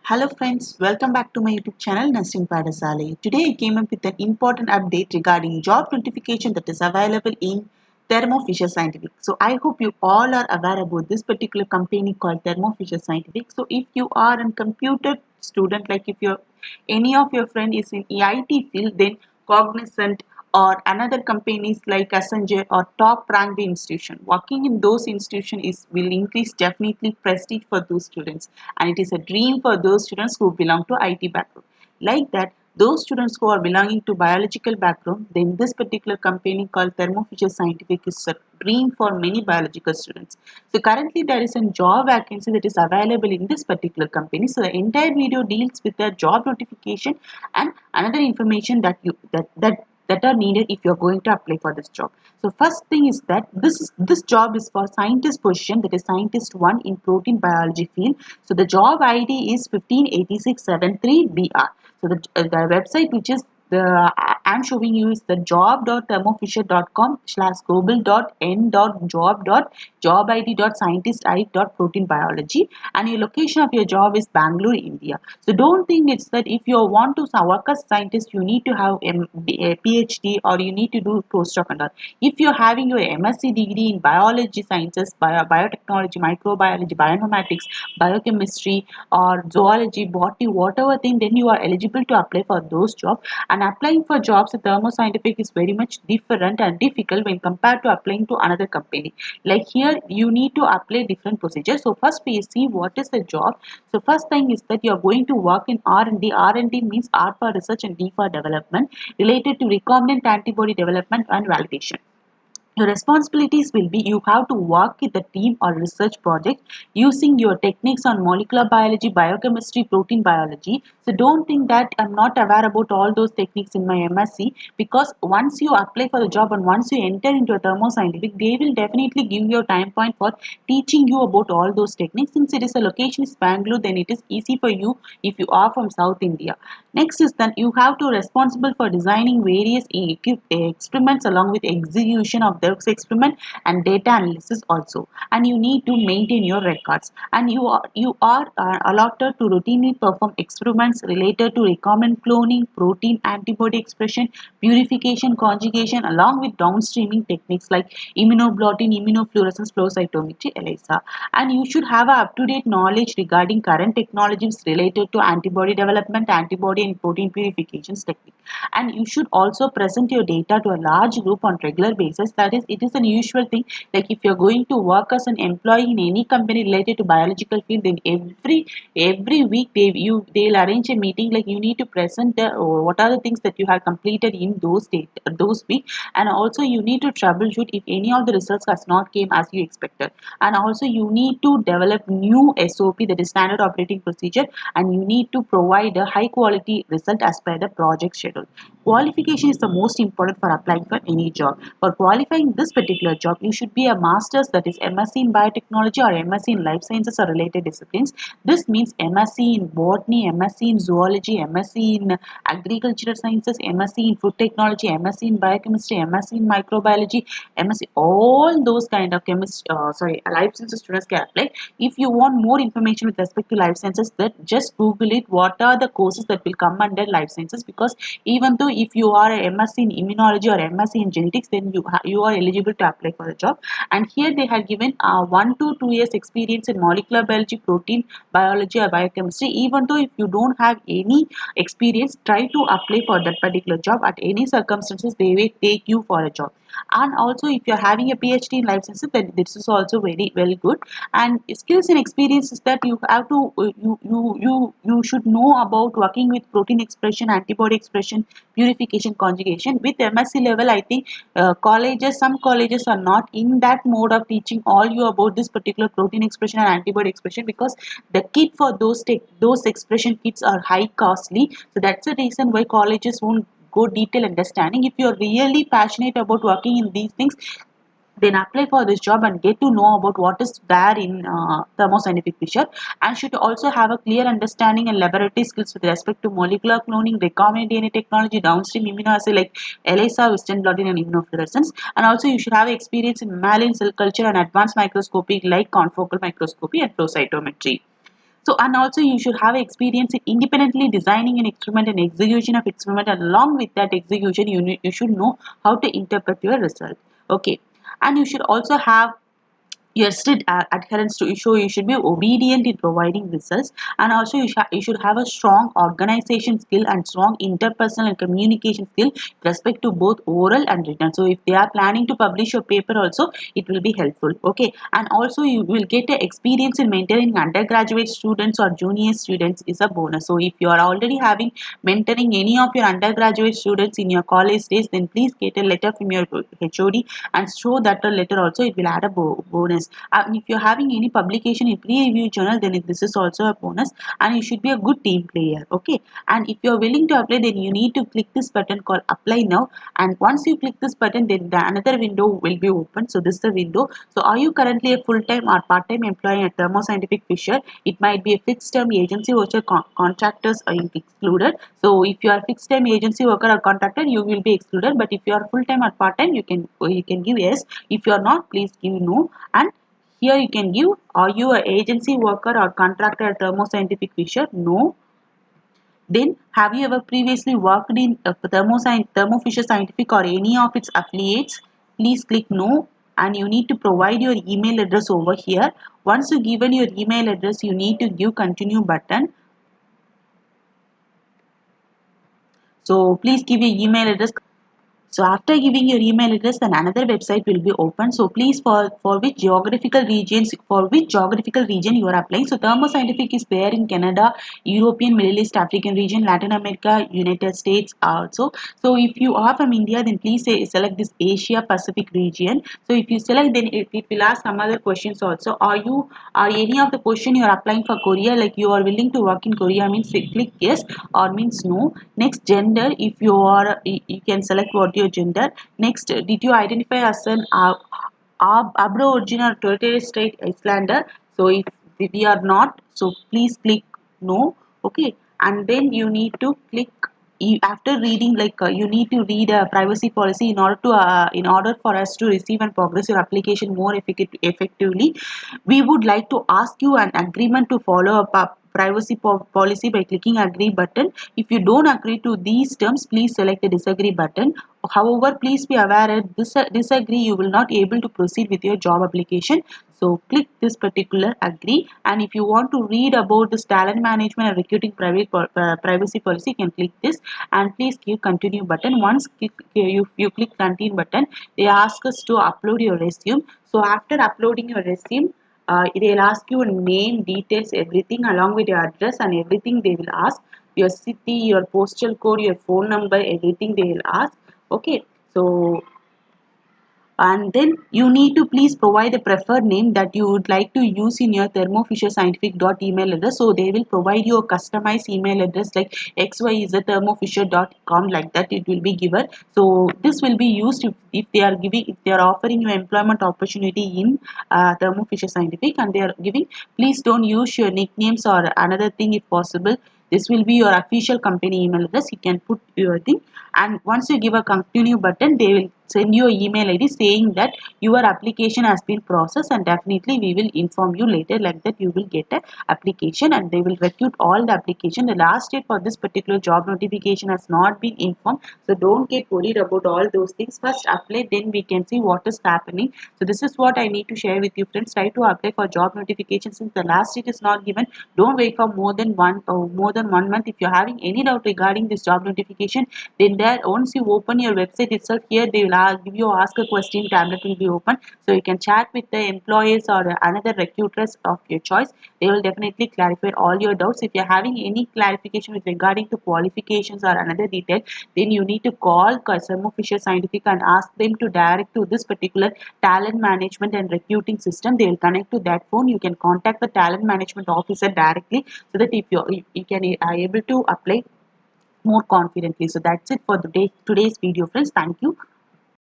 Hello friends, welcome back to my YouTube channel Nasrin Padasale. Today I came up with an important update regarding job notification that is available in Thermo Fisher Scientific. So I hope you all are aware about this particular company called Thermo Fisher Scientific. So if you are a computer student, like if you're any of your friend is in EIT field, then Cognizant or another companies like Accenture or top ranked institution. Working in those institutions is will increase definitely prestige for those students, and it is a dream for those students who belong to IT background. Like that, those students who are belonging to biological background, then this particular company called Thermo Fisher Scientific is a dream for many biological students. So currently there is a job vacancy that is available in this particular company. So the entire video deals with the job notification and another information that are needed if you're going to apply for this job. So first thing is that this job is for scientist position, that is scientist 1 in protein biology field. So the job ID is 158673BR. So the website which is the I'm showing you is the job.thermofisher.com/global.n.job.jobid.scientist.protein biology, and your location of your job is Bangalore, India. So don't think it's that if you want to work as scientist, you need to have a PhD or you need to do postdoc and all. If you're having your MSc degree in biology sciences, biotechnology, microbiology, bioinformatics, biochemistry, or zoology, botany, whatever thing, then you are eligible to apply for those jobs. And applying for jobs at Thermo Scientific is very much different and difficult when compared to applying to another company. Like here, you need to apply different procedures. So first we see what is the job. So first thing is that you are going to work in R&D. R&D means R for research and D for development, related to recombinant antibody development and validation. Your responsibilities will be you have to work with a team or research project using your techniques on molecular biology, biochemistry, protein biology. So don't think that I'm not aware about all those techniques in my MSc, because once you apply for the job and once you enter into a thermoscientific, they will definitely give you a time point for teaching you about all those techniques. Since it is a location is Bangalore, then it is easy for you if you are from South India. Next is that you have to responsible for designing various experiments along with execution of those experiment and data analysis also. And you need to maintain your records. And you are allotted to routinely perform experiments related to recombinant cloning, protein antibody expression, purification, conjugation, along with downstreaming techniques like immunoblotting, immunofluorescence flow cytometry, ELISA. And you should have a up-to-date knowledge regarding current technologies related to antibody development, antibody and protein purifications technique. And you should also present your data to a large group on regular basis. That is, it is an usual thing. Like if you're going to work as an employee in any company related to biological field, then every week they'll arrange a meeting. Like you need to present what are the things that you have completed in those week, and also you need to troubleshoot if any of the results has not came as you expected. And also you need to develop new SOP, that is standard operating procedure, and you need to provide a high quality result as per the project schedule. Qualification is the most important for applying for any job. For qualifying this particular job, you should be a master's, that is MSc in biotechnology or MSc in life sciences or related disciplines. This means MSc in botany, MSc in zoology, MSc in agricultural sciences, MSc in food technology, MSc in biochemistry, MSc in microbiology, MSc, all those kind of life sciences students can apply. If you want more information with respect to life sciences, that just Google it. What are the courses that will come under life sciences? Because even though if you are a MSc in immunology or MSc in genetics, then you are eligible to apply for the job. And here they have given 1 to 2 years experience in molecular biology, protein biology or biochemistry. Even though if you don't have any experience, try to apply for that particular job. At any circumstances, they will take you for a job. And also if you're having a PhD in life sciences, then this is also very well good. And skills and experiences that you have to you should know about working with protein expression, antibody expression, purification, conjugation. With MSc level, I think some colleges are not in that mode of teaching all you about this particular protein expression and antibody expression, because the kit for those expression kits are high costly. So that's the reason why colleges won't go detail understanding. If you're really passionate about working in these things, then apply for this job and get to know about what is there in thermoscientific Fisher. And should also have a clear understanding and laboratory skills with respect to molecular cloning, recombinant DNA technology, downstream immunoassay like ELISA, Western blotting and immunofluorescence. And also you should have experience in mammalian cell culture and advanced microscopy like confocal microscopy and flow cytometry. So, and also you should have experience in independently designing an experiment and execution of experiment, and along with that execution you should know how to interpret your result. Okay, and you should also have your strict adherence to issue. You should be obedient in providing results, and also you should have a strong organization skill and strong interpersonal and communication skill with respect to both oral and written. So if they are planning to publish your paper also, it will be helpful. Okay, and also you will get a experience in mentoring undergraduate students or junior students is a bonus. So if you are already having mentoring any of your undergraduate students in your college days, then please get a letter from your HOD and show that a letter also. It will add a bonus. If you're having any publication in pre-review journal, then this is also a bonus, and you should be a good team player. Okay, and if you're willing to apply, then you need to click this button called apply now, and once you click this button, then another window will be open. So this is the window. So are you currently a full-time or part-time employee at Thermo Scientific Fisher? It might be a fixed term agency worker, contractors are excluded. So if you are fixed term agency worker or contractor, you will be excluded, but if you are full-time or part-time, you can give yes. If you are not, please give no. And here you can give, are you an agency worker or contractor at Thermo Scientific Fisher? No. Then, have you ever previously worked in Thermo Fisher Scientific or any of its affiliates? Please click no, and you need to provide your email address over here. Once you given your email address, you need to give continue button. So please give your email address. So after giving your email address, then another website will be open. So please, for which geographical region you are applying. So Thermo Scientific is there in Canada, European, Middle East, African region, Latin America, United States also. So if you are from India, then please select this Asia Pacific region. So if you select, then it will ask some other questions also. Are any of the question you are applying for Korea, like you are willing to work in Korea, means click yes, or means no. Next, gender. If you are, you can select what your gender. Next, did you identify as an Aboriginal or Torres Strait Islander? So if we are not, so please click no. Okay, and then you need to click, after reading, like you need to read a privacy policy in order for us to receive and progress your application more effectively. We would like to ask you an agreement to follow up a privacy policy by clicking agree button. If you don't agree to these terms, please select the disagree button. However, please be aware that disagree, you will not able to proceed with your job application. So click this particular agree, and if you want to read about this talent management and recruiting privacy policy, you can click this, and please give continue button. Once you click continue button, they ask us to upload your resume. So after uploading your resume, they'll ask you name, details, everything along with your address and everything they will ask. Your city, your postal code, your phone number, everything they will ask. Okay, so and then you need to please provide a preferred name that you would like to use in your Thermo Fisher Scientific email address. So they will provide you a customized email address like xyzthermofisher.com, like that it will be given. So this will be used if they are offering you employment opportunity in Thermo Fisher Scientific, and they are giving, please don't use your nicknames or another thing if possible. This will be your official company email address. You can put your thing, and once you give a continue button, they will send you an email ID saying that your application has been processed, and definitely we will inform you later, like that you will get a application, and they will recruit all the application. The last date for this particular job notification has not been informed, so don't get worried about all those things. First apply, then we can see what is happening. So this is what I need to share with you, friends. Try to apply for job notification. Since the last date is not given, don't wait for more than 1 month. If you're having any doubt regarding this job notification, then there, once you open your website itself, here they will give you ask a question tablet will be open, so you can chat with the employees or another recruiters of your choice. They will definitely clarify all your doubts. If you're having any clarification with regarding to qualifications or another detail, then you need to call Thermo Fisher Scientific and ask them to direct to this particular talent management and recruiting system. They will connect to that phone. You can contact the talent management officer directly, so that if you can are able to apply more confidently. So that's it for today's video, friends. Thank you.